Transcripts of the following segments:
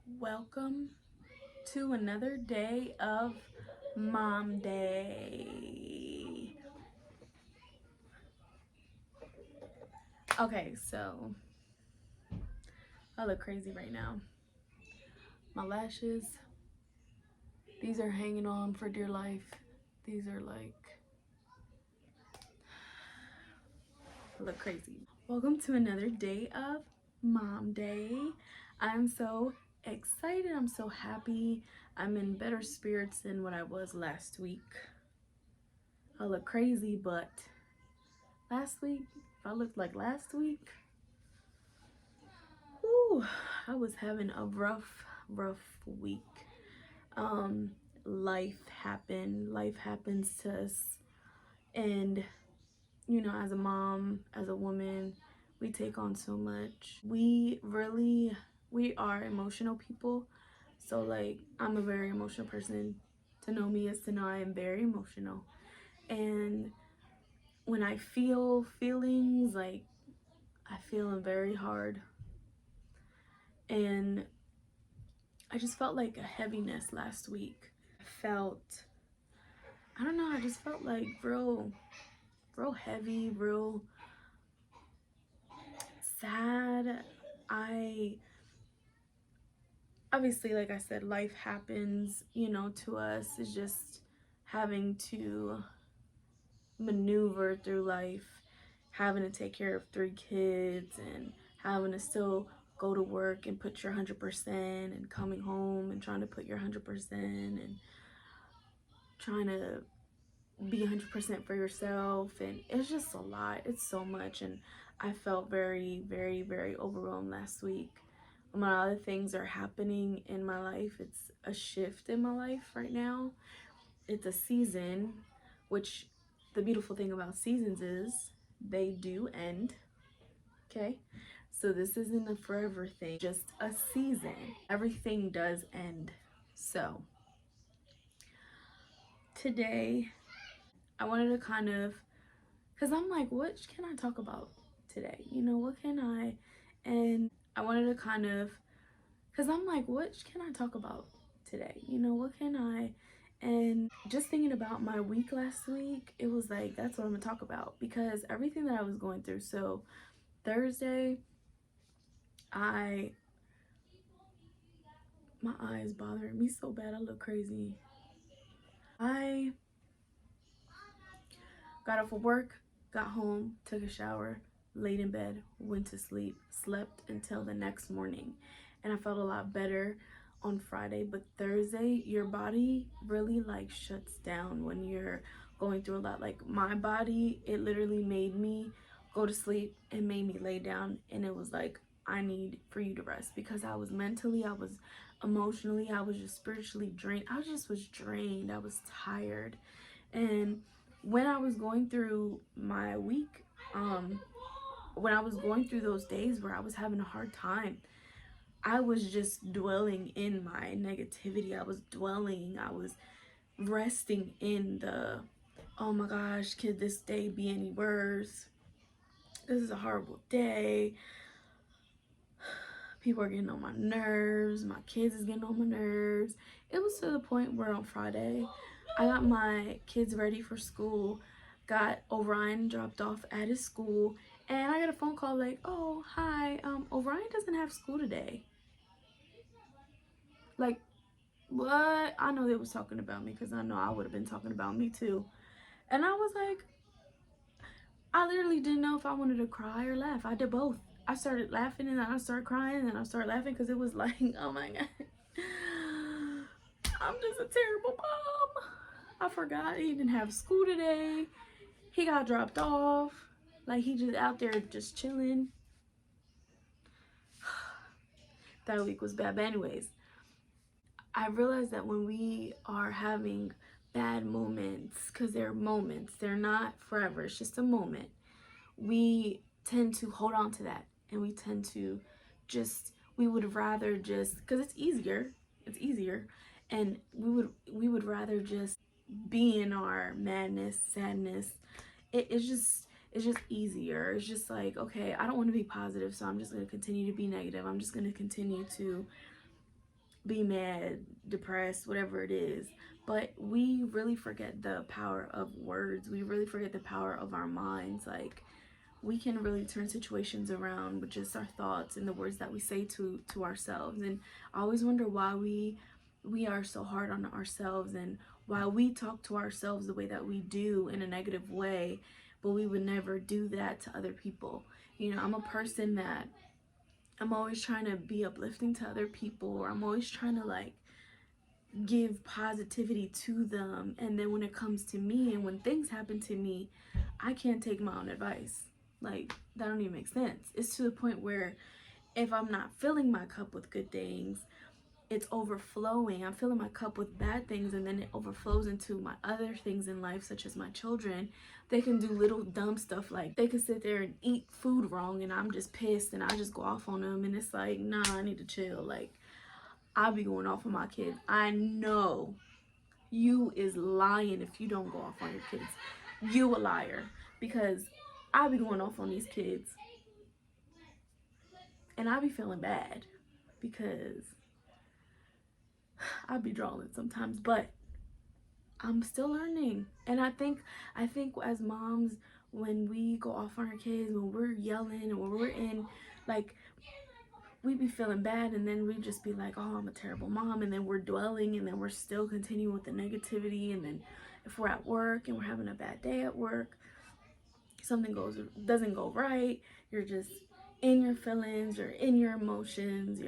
Welcome to another day of Mom Day. Okay, so I look crazy right now. My lashes, these are hanging on for dear life. These are like, I look crazy. Welcome to another day of Mom Day. I'm so excited. I'm so happy. I'm in better spirits than what I was last week. I look crazy, but last week, if I looked like last week, whew, I was having a rough week. Um, life happens to us, and as a mom, as a woman, we take on so much. We are emotional people. So like, I'm a very emotional person. To know me is to know I am very emotional. And when I feel feelings, like I feel them very hard. And I just felt like a heaviness last week. I don't know, I just felt like real heavy, real sad. I obviously, like I said, life happens, to us. It's just having to maneuver through life, having to take care of 3 kids and having to still go to work and put your 100% and coming home and trying to put your 100% and trying to be 100% for yourself. And it's just a lot. It's so much. And I felt very overwhelmed last week. A lot of things are happening in my life. It's a shift in my life right now. It's a season, which the beautiful thing about seasons is they do end. Okay, so this isn't a forever thing, just a season. Everything does end. So today I wanted to kind of, because I'm like, what can I talk about today? What can I, and I wanted to kind of, because I'm like, what can I talk about today? What can I, and just thinking about my week last week, it was like, that's what I'm gonna talk about, because everything that I was going through. So Thursday, I, my eyes bothering me so bad, I look crazy. I got off of work, got home, took a shower, laid in bed, went to sleep, slept until the next morning. And I felt a lot better on Friday. But Thursday, your body really like shuts down when you're going through a lot. Like my body, it literally made me go to sleep and made me lay down. And it was like, I need for you to rest, because I was mentally, I was emotionally, I was just spiritually drained. I just was drained. I was tired. And when I was going through my week, when I was going through those days where I was having a hard time, I was just dwelling in my negativity. I was resting in the, oh my gosh, could this day be any worse? This is a horrible day. People are getting on my nerves. My kids is getting on my nerves. It was to the point where on Friday, I got my kids ready for school, got Orion dropped off at his school, and I got a phone call like, oh, hi, Orion doesn't have school today. Like, what? I know they was talking about me, because I know I would have been talking about me too. And I was like, I literally didn't know if I wanted to cry or laugh. I did both. I started laughing and then I started crying and then I started laughing, because it was like, oh my God, I'm just a terrible mom. I forgot he didn't have school today. He got dropped off. Like, he just out there just chilling. That week was bad. But anyways, I realized that when we are having bad moments, because they're moments, they're not forever, it's just a moment, we tend to hold on to that, and we tend to we would rather just, because it's easier, and we would rather just be in our madness, sadness. It's just easier. It's just like, okay, I don't want to be positive, so I'm just going to continue to be negative. I'm just going to continue to be mad, depressed, whatever it is. But we really forget the power of words. We really forget the power of our minds. Like, we can really turn situations around with just our thoughts and the words that we say to ourselves. And I always wonder why we are so hard on ourselves, and why we talk to ourselves the way that we do in a negative way, but we would never do that to other people. You know, I'm a person that I'm always trying to be uplifting to other people, or I'm always trying to like give positivity to them. And then when it comes to me and when things happen to me, I can't take my own advice. Like, that don't even make sense. It's to the point where if I'm not filling my cup with good things, it's overflowing. I'm filling my cup with bad things, and then it overflows into my other things in life, such as my children. They can do little dumb stuff, like they can sit there and eat food wrong, and I'm just pissed and I just go off on them. And it's like, nah, I need to chill. Like, I'll be going off on my kids. I know you is lying if you don't go off on your kids. You a liar, because I be going off on these kids and I be feeling bad because I be drawing sometimes, but I'm still learning. And I think as moms, when we go off on our kids, when we're yelling and when we're in, like, we be feeling bad, and then we just be like, oh, I'm a terrible mom, and then we're dwelling, and then we're still continuing with the negativity. And then if we're at work and we're having a bad day at work, something doesn't go right, you're just in your feelings, you're in your emotions,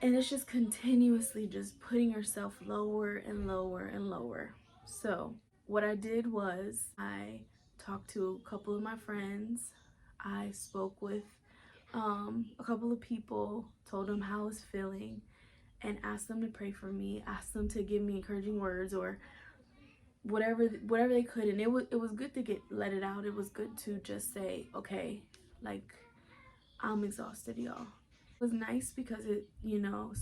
and it's just continuously just putting yourself lower and lower and lower. So what I did was I talked to a couple of my friends. I spoke with a couple of people, told them how I was feeling, and asked them to pray for me, asked them to give me encouraging words, or whatever they could. And it was good to let it out. It was good to just say, okay, like, I'm exhausted, y'all. It was nice because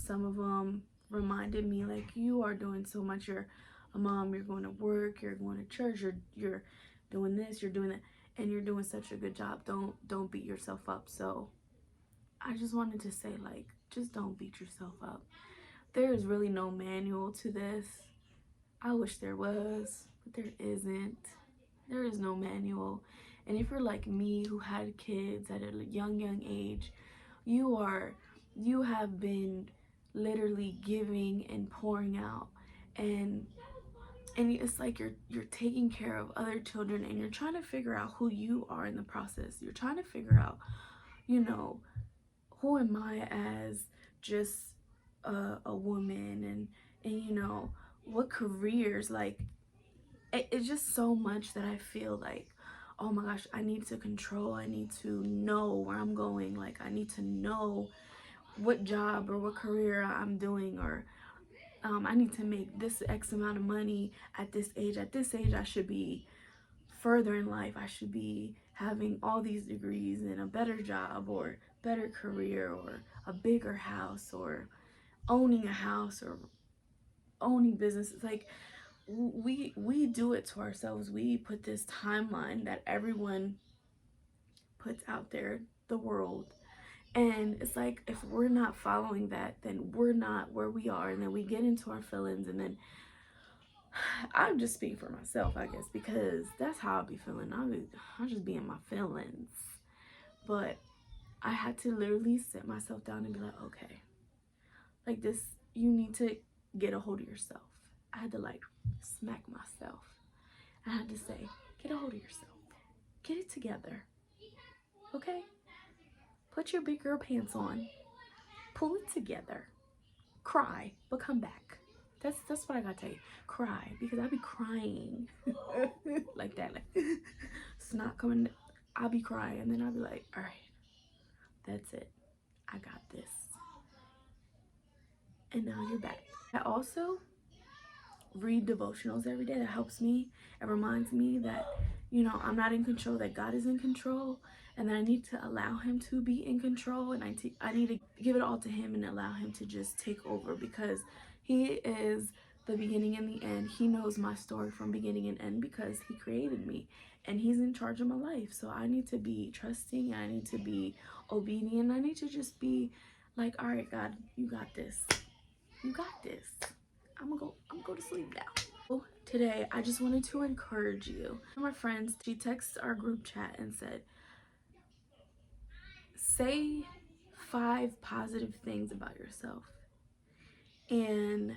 some of them reminded me, like, you are doing so much. You're a mom, you're going to work, you're going to church, you're doing this, you're doing that, and you're doing such a good job. Don't beat yourself up. So I just wanted to say, like, just don't beat yourself up. There is really no manual to this. I wish there was, but there isn't. There is no manual. And if you're like me, who had kids at a young age, you have been literally giving and pouring out, and it's like you're taking care of other children, and you're trying to figure out who you are in the process. You're trying to figure out, you know, who am I as just a woman, and what careers, like, it's just so much that I feel like, oh my gosh, I need to control. I need to know where I'm going. Like, I need to know what job or what career I'm doing, or I need to make this X amount of money at this age. At this age, I should be further in life. I should be having all these degrees and a better job, or better career, or a bigger house, or owning a house, or owning businesses. Like, we do it to ourselves. We put this timeline that everyone puts out there, the world. And it's like, if we're not following that, then we're not where we are. And then we get into our feelings. And then I'm just speaking for myself, I guess, because that's how I'll be feeling. I'll just be in my feelings. But I had to literally sit myself down and be like, okay, like, this, you need to get a hold of yourself. I had to, like, smack myself. I had to say, get a hold of yourself. Get it together. Okay? Put your big girl pants on. Pull it together. Cry, but come back. That's what I gotta tell you. Cry, because I be crying like that, like, snot coming. I'll be crying, and then I'll be like, all right, that's it. I got this. And now you're back. I also read devotionals every day. That helps me. It reminds me that, I'm not in control, that God is in control, and that I need to allow him to be in control, and I need to give it all to him and allow him to just take over, because he is the beginning and the end. He knows my story from beginning and end, because he created me and he's in charge of my life. So I need to be trusting, I need to be obedient, I need to just be like, all right, God, you got this. You got this. I'm gonna go to sleep now. So today I just wanted to encourage you. One of my friends, she texted our group chat and said, say 5 positive things about yourself. And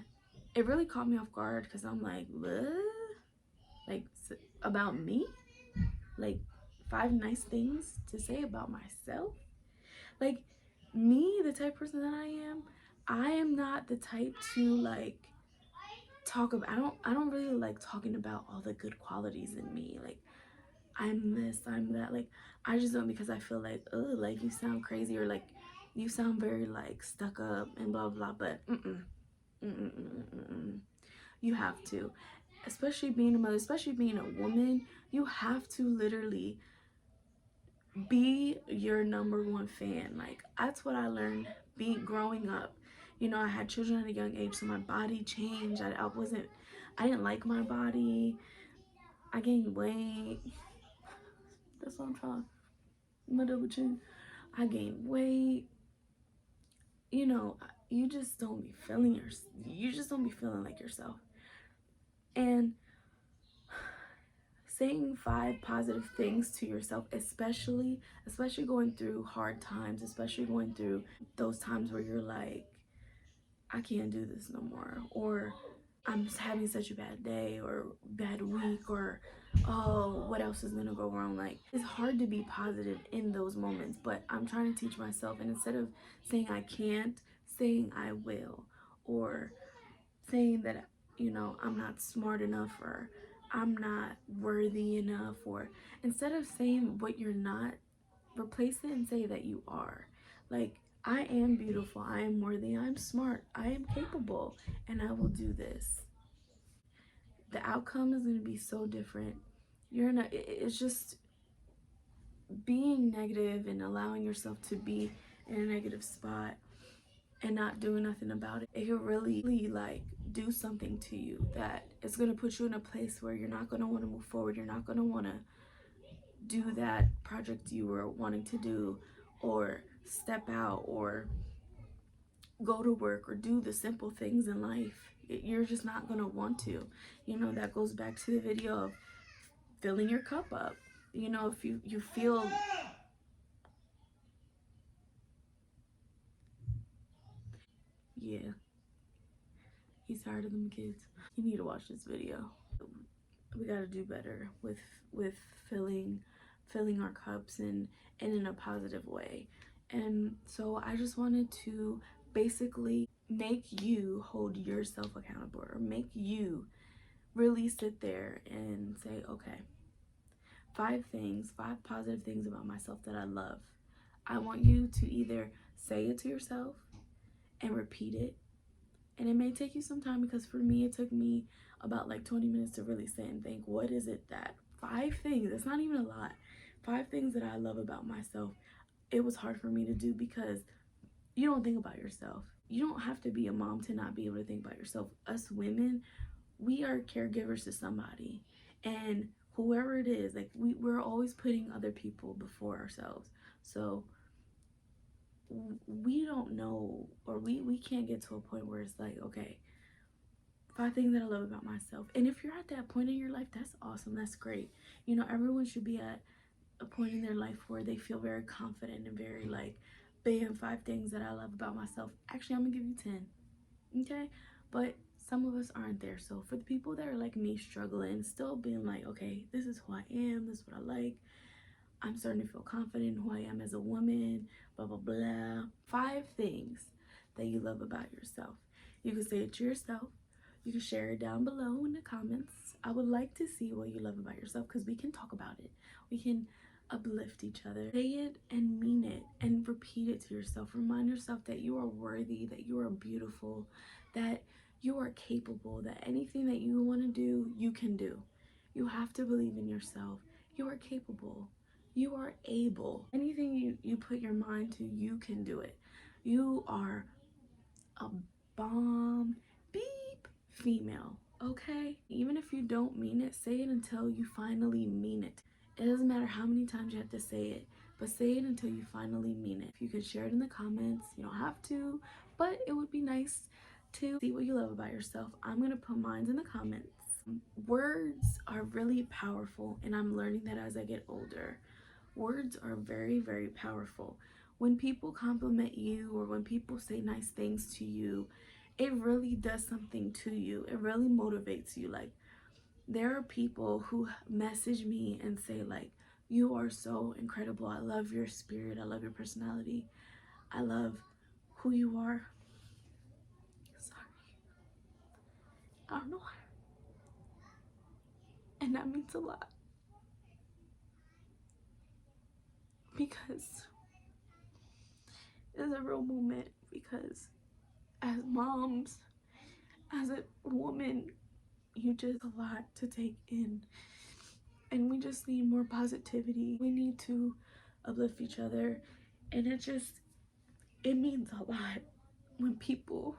it really caught me off guard because I'm like, what? Like, about me? Like, 5 nice things to say about myself? Like, me, the type of person that I am not the type to like talk about, I don't really like talking about all the good qualities in me. Like, I'm this, I'm that. Like, I just don't, because I feel like, oh, like you sound crazy, or like you sound very like stuck up and blah blah. But you have to, especially being a mother, especially being a woman, you have to literally be your number one fan. Like, that's what I learned being growing up. You know, I had children at a young age, so my body changed. I didn't like my body. I gained weight. That's what I'm trying. My double chin. I gained weight. You know, you just don't be feeling you just don't be feeling like yourself. And saying 5 positive things to yourself, especially going through hard times, especially going through those times where you're like, I can't do this no more, or I'm just having such a bad day or bad week, or oh, what else is gonna go wrong? Like, it's hard to be positive in those moments, but I'm trying to teach myself, and instead of saying I can't, saying I will, or saying that, you know, I'm not smart enough, or I'm not worthy enough, or instead of saying what you're not, replace it and say that you are. Like, I am beautiful, I am worthy, I'm smart, I am capable, and I will do this. The outcome is going to be so different. You're not, it's just being negative and allowing yourself to be in a negative spot and not doing nothing about it. It can really like do something to you that it's going to put you in a place where you're not going to want to move forward. You're not going to want to do that project you were wanting to do, or step out, or go to work, or do the simple things in life. You're just not going to want to. You know, that goes back to the video of filling your cup up. You know, if you feel, yeah, he's tired of them kids. You need to watch this video. We got to do better with filling our cups, and in a positive way. And so I just wanted to basically make you hold yourself accountable, or make you really sit there and say, okay, 5 positive things about myself that I love. I want you to either say it to yourself and repeat it. And it may take you some time, because for me, it took me about like 20 minutes to really sit and think, what is it that 5 things, it's not even a lot, 5 things that I love about myself. It was hard for me to do because you don't think about yourself. You don't have to be a mom to not be able to think about yourself. Us women, we are caregivers to somebody. And whoever it is, like, we're always putting other people before ourselves. So we don't know, or we can't get to a point where it's like, okay, 5 things that I love about myself. And if you're at that point in your life, that's awesome, that's great. You know, everyone should be at a point in their life where they feel very confident and very like, bam, 5 things that I love about myself. Actually, I'm gonna give you 10. Okay, but some of us aren't there. So for the people that are like me, struggling, still being like, okay, this is who I am, this is what I like, I'm starting to feel confident in who I am as a woman, blah, blah, blah. 5 things that you love about yourself. You can say it to yourself. You can share it down below in the comments. I would like to see what you love about yourself, because we can talk about it. We can uplift each other. Say it and mean it, and repeat it to yourself. Remind yourself that you are worthy, that you are beautiful, that you are capable, that anything that you want to do, you can do. You have to believe in yourself. You are capable. You are able. Anything you put your mind to, you can do it. You are a bomb beep female, okay? Even if you don't mean it, say it until you finally mean it. It doesn't matter how many times you have to say it, but say it until you finally mean it. If you could share it in the comments, you don't have to, but it would be nice to see what you love about yourself. I'm gonna put mine in the comments. Words are really powerful, and I'm learning that as I get older. Words are very, very powerful. When people compliment you or when people say nice things to you, it really does something to you. It really motivates you. Like, there are people who message me and say, like, you are so incredible. I love your spirit. I love your personality. I love who you are. Sorry. I don't know. And that means a lot. Because it's a real moment. Because as moms, as a woman, you just a lot to take in, and we just need more positivity. We need to uplift each other, and it means a lot when people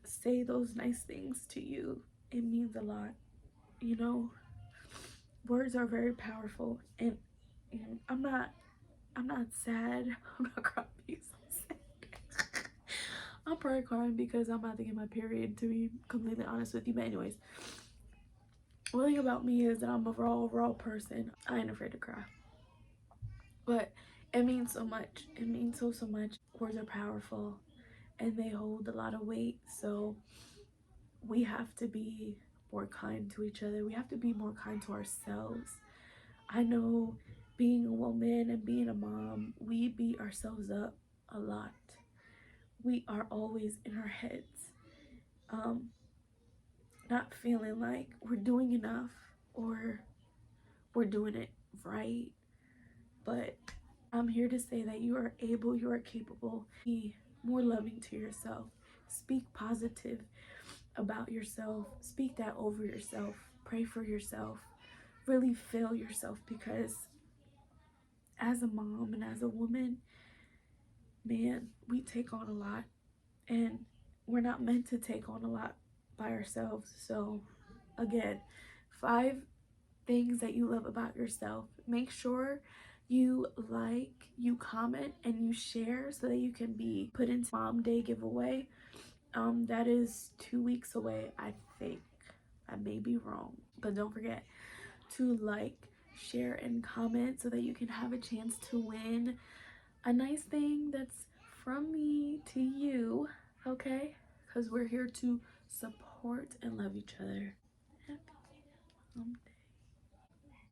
say those nice things to you. It means a lot, you know. Words are very powerful, and I'm not sad. I'm not crying because I'm sad. I'm probably crying because I'm about to get my period, to be completely honest with you. But anyways, one thing about me is that I'm a raw person. I ain't afraid to cry. But it means so much. It means so much. Words are powerful and they hold a lot of weight. So we have to be more kind to each other. We have to be more kind to ourselves. I know, being a woman and being a mom, we beat ourselves up a lot. We are always in our heads, not feeling like we're doing enough or we're doing it right. But I'm here to say that you are able, you are capable. Be more loving to yourself. Speak positive about yourself. Speak that over yourself. Pray for yourself. Really feel yourself, because as a mom and as a woman, man, we take on a lot, and we're not meant to take on a lot by ourselves. So again, 5 things that you love about yourself. Make sure you like, you comment, and you share so that you can be put into Mom Day giveaway. That is 2 weeks away, I think. I may be wrong, but don't forget to like, share, and comment so that you can have a chance to win a nice thing that's from me to you, okay? Because we're here to support and love each other. Happy Mom Day.